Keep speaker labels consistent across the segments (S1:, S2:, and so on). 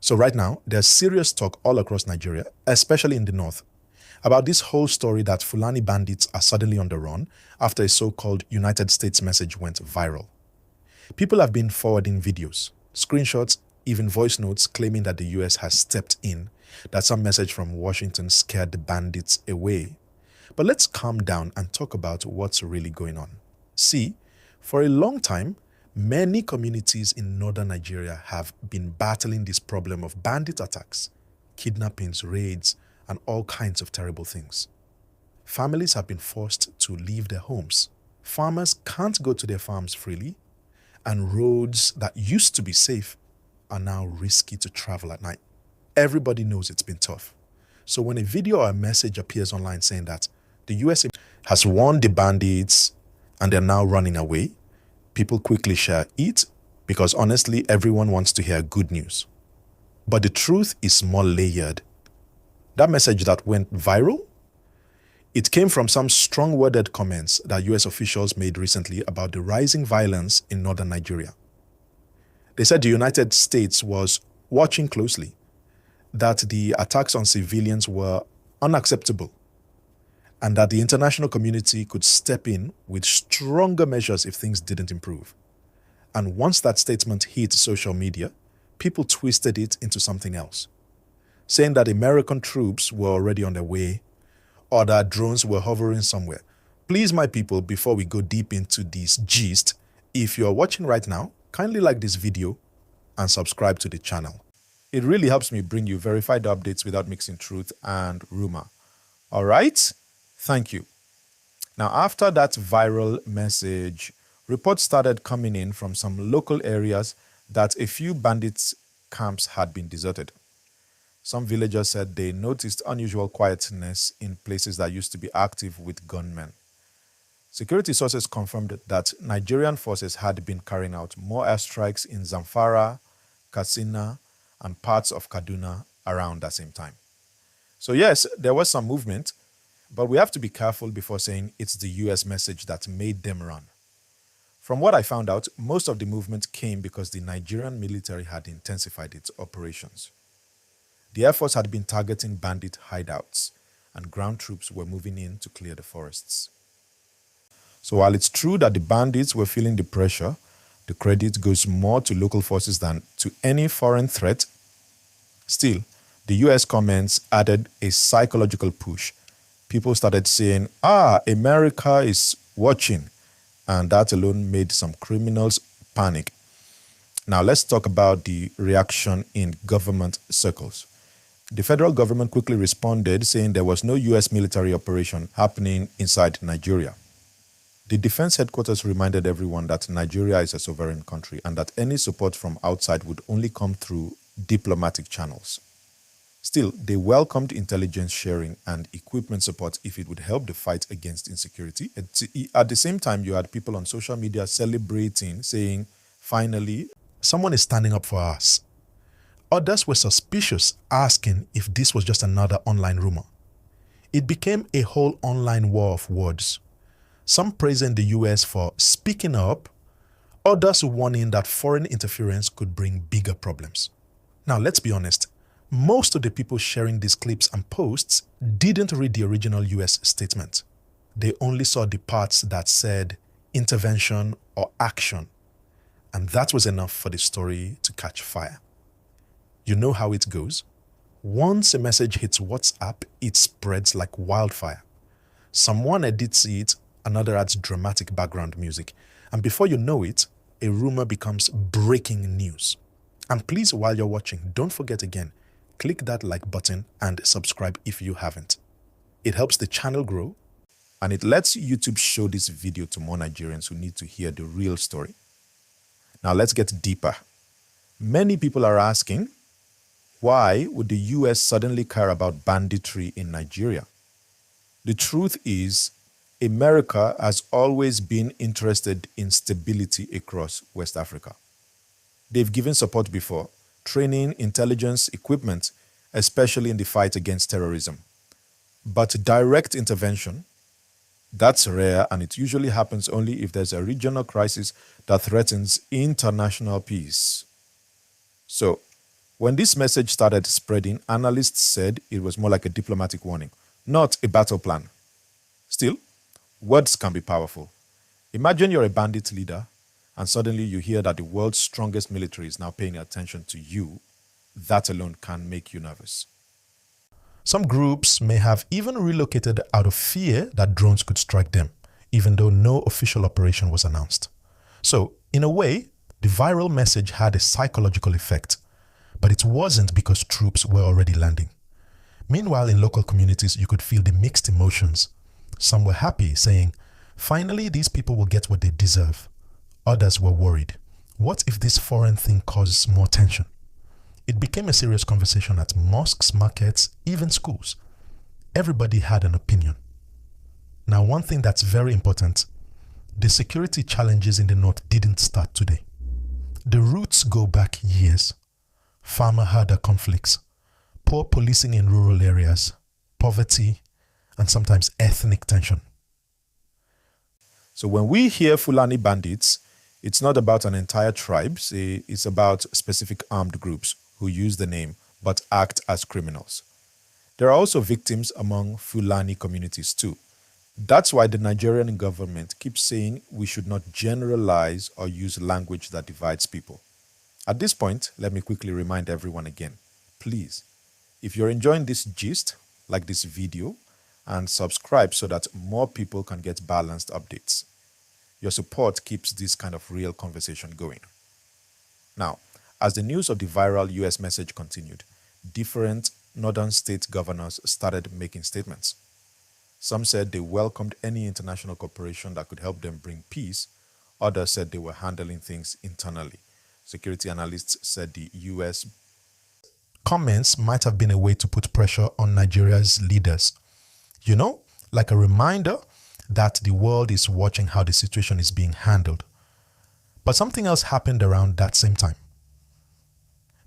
S1: So right now, there's serious talk all across Nigeria, especially in the north, about this whole story that Fulani bandits are suddenly on the run after a so-called United States message went viral. People have been forwarding videos, screenshots, even voice notes claiming that the US has stepped in, that some message from Washington scared the bandits away. But let's calm down and talk about what's really going on. See, for a long time, many communities in northern Nigeria have been battling this problem of bandit attacks, kidnappings, raids, and all kinds of terrible things. Families have been forced to leave their homes. Farmers can't go to their farms freely, and roads that used to be safe are now risky to travel at night. Everybody knows it's been tough. So when a video or a message appears online saying that the US has warned the bandits and they're now running away, people quickly share it because honestly, everyone wants to hear good news. But the truth is more layered. That message that went viral, it came from some strong-worded comments that US officials made recently about the rising violence in northern Nigeria. They said the United States was watching closely, that the attacks on civilians were unacceptable, and that the international community could step in with stronger measures if things didn't improve. And once that statement hit social media, people twisted it into something else, saying that American troops were already on their way or that drones were hovering somewhere. Please, my people, before we go deep into this gist, if you're watching right now, kindly like this video and subscribe to the channel. It really helps me bring you verified updates without mixing truth and rumor. All right? Thank you. Now, after that viral message, reports started coming in from some local areas that a few bandits camps had been deserted. Some villagers said they noticed unusual quietness in places that used to be active with gunmen. Security sources confirmed that Nigerian forces had been carrying out more airstrikes in Zamfara, Katsina, and parts of Kaduna around that same time. So yes, there was some movement, but we have to be careful before saying it's the US message that made them run. From what I found out, most of the movement came because the Nigerian military had intensified its operations. The Air Force had been targeting bandit hideouts, and ground troops were moving in to clear the forests. So while it's true that the bandits were feeling the pressure, the credit goes more to local forces than to any foreign threat. Still, the US comments added a psychological push. People started saying, America is watching, and that alone made some criminals panic. Now let's talk about the reaction in government circles. The federal government quickly responded, saying there was no US military operation happening inside Nigeria. The defense headquarters reminded everyone that Nigeria is a sovereign country and that any support from outside would only come through diplomatic channels. Still, they welcomed intelligence sharing and equipment support if it would help the fight against insecurity. At the same time, you had people on social media celebrating, saying, finally, someone is standing up for us. Others were suspicious, asking if this was just another online rumor. It became a whole online war of words. Some praising the US for speaking up, others warning that foreign interference could bring bigger problems. Now, let's be honest. Most of the people sharing these clips and posts didn't read the original US statement. They only saw the parts that said intervention or action, and that was enough for the story to catch fire. You know how it goes. Once a message hits WhatsApp, it spreads like wildfire. Someone edits it, another adds dramatic background music, and before you know it, a rumor becomes breaking news. And please, while you're watching, don't forget again, click that like button and subscribe if you haven't. It helps the channel grow, and it lets YouTube show this video to more Nigerians who need to hear the real story. Now let's get deeper. Many people are asking, why would the US suddenly care about banditry in Nigeria? The truth is, America has always been interested in stability across West Africa. They've given support before, training, intelligence, equipment, especially in the fight against terrorism. But direct intervention, that's rare, and it usually happens only if there's a regional crisis that threatens international peace. So, When this message started spreading, analysts said it was more like a diplomatic warning, not a battle plan. Still, words can be powerful. Imagine you're a bandit leader and suddenly you hear that the world's strongest military is now paying attention to you. That alone can make you nervous. Some groups may have even relocated out of fear that drones could strike them, even though no official operation was announced. So, in a way, the viral message had a psychological effect, but it wasn't because troops were already landing. Meanwhile, in local communities, you could feel the mixed emotions. Some were happy, saying, finally, these people will get what they deserve. Others were worried. What if this foreign thing causes more tension? It became a serious conversation at mosques, markets, even schools. Everybody had an opinion. Now, one thing that's very important, the security challenges in the north didn't start today. The roots go back years. Farmer-herder conflicts, poor policing in rural areas, poverty, and sometimes ethnic tension. So when we hear Fulani Bandits, it's not about an entire tribe, it's about specific armed groups who use the name but act as criminals. There are also victims among Fulani communities too. That's why the Nigerian government keeps saying we should not generalize or use language that divides people. At this point, let me quickly remind everyone again, please, if you're enjoying this gist, like this video, and subscribe so that more people can get balanced updates. Your support keeps this kind of real conversation going. Now, as the news of the viral US message continued, different northern state governors started making statements. Some said they welcomed any international cooperation that could help them bring peace. Others said they were handling things internally. Security analysts said the US comments might have been a way to put pressure on Nigeria's leaders. You know, like a reminder that the world is watching how the situation is being handled. But something else happened around that same time.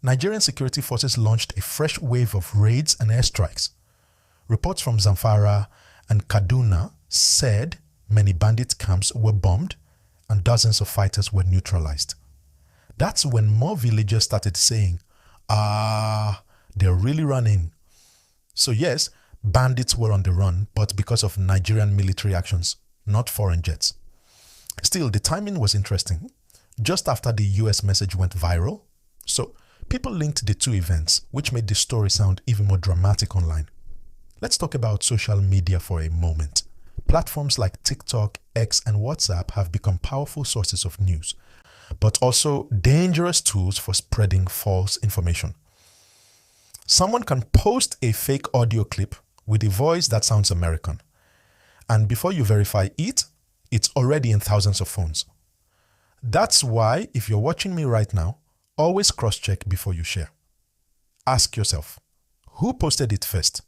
S1: Nigerian security forces launched a fresh wave of raids and airstrikes. Reports from Zamfara and Kaduna said many bandit camps were bombed and dozens of fighters were neutralized. That's when more villagers started saying, they're really running. So yes, bandits were on the run, but because of Nigerian military actions, not foreign jets. Still, the timing was interesting. Just after the US message went viral, so people linked the two events, which made the story sound even more dramatic online. Let's talk about social media for a moment. Platforms like TikTok, X, and WhatsApp have become powerful sources of news, but also dangerous tools for spreading false information. Someone can post a fake audio clip with a voice that sounds American, and before you verify it, it's already in thousands of phones. That's why, if you're watching me right now, always cross-check before you share. Ask yourself, who posted it first?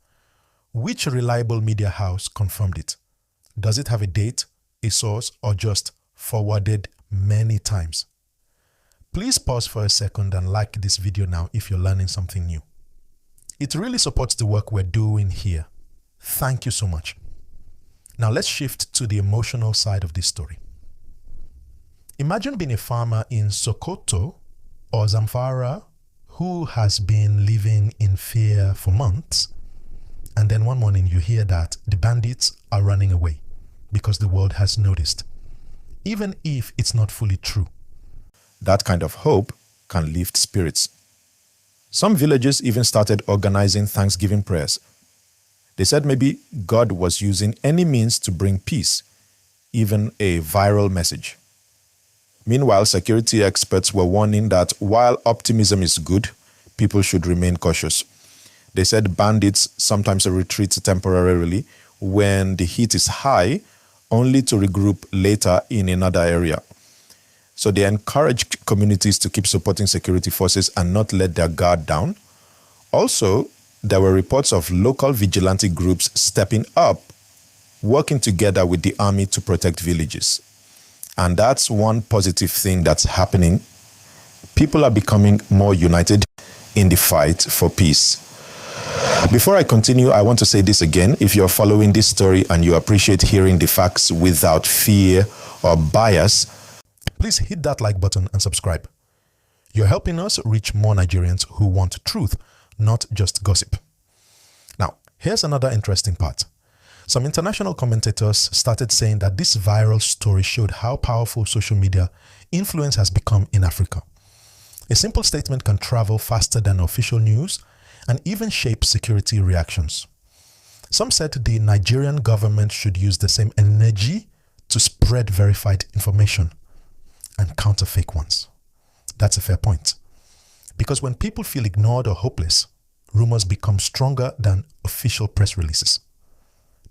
S1: Which reliable media house confirmed it? Does it have a date, a source, or just forwarded many times? Please pause for a second and like this video now if you're learning something new. It really supports the work we're doing here. Thank you so much. Now let's shift to the emotional side of this story. Imagine being a farmer in Sokoto or Zamfara who has been living in fear for months, and then one morning you hear that the bandits are running away because the world has noticed, even if it's not fully true. That kind of hope can lift spirits. Some villages even started organizing Thanksgiving prayers. They said maybe God was using any means to bring peace, even a viral message. Meanwhile, security experts were warning that while optimism is good, people should remain cautious. They said bandits sometimes retreat temporarily when the heat is high, only to regroup later in another area. So they encouraged communities to keep supporting security forces and not let their guard down. Also, there were reports of local vigilante groups stepping up, working together with the army to protect villages. And that's one positive thing that's happening. People are becoming more united in the fight for peace. Before I continue, I want to say this again. If you're following this story and you appreciate hearing the facts without fear or bias, please hit that like button and subscribe. You're helping us reach more Nigerians who want truth, not just gossip. Now, here's another interesting part. Some international commentators started saying that this viral story showed how powerful social media influence has become in Africa. A simple statement can travel faster than official news and even shape security reactions. Some said the Nigerian government should use the same energy to spread verified information and counter fake ones. That's a fair point. Because when people feel ignored or hopeless, rumors become stronger than official press releases.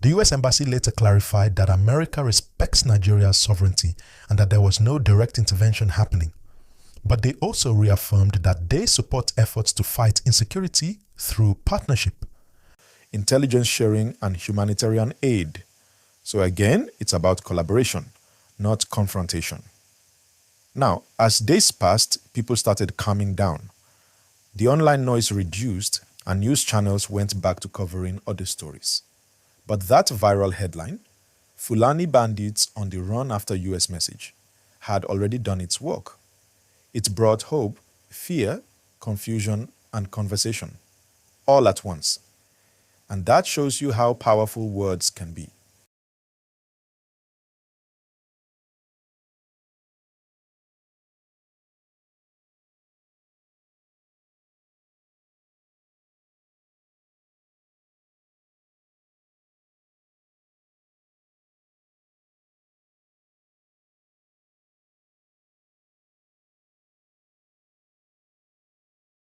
S1: The US Embassy later clarified that America respects Nigeria's sovereignty and that there was no direct intervention happening. But they also reaffirmed that they support efforts to fight insecurity through partnership, intelligence sharing, and humanitarian aid. So again, it's about collaboration, not confrontation. Now, as days passed, people started calming down. The online noise reduced and news channels went back to covering other stories. But that viral headline, Fulani Bandits on the run after US message, had already done its work. It brought hope, fear, confusion, and conversation, all at once. And that shows you how powerful words can be.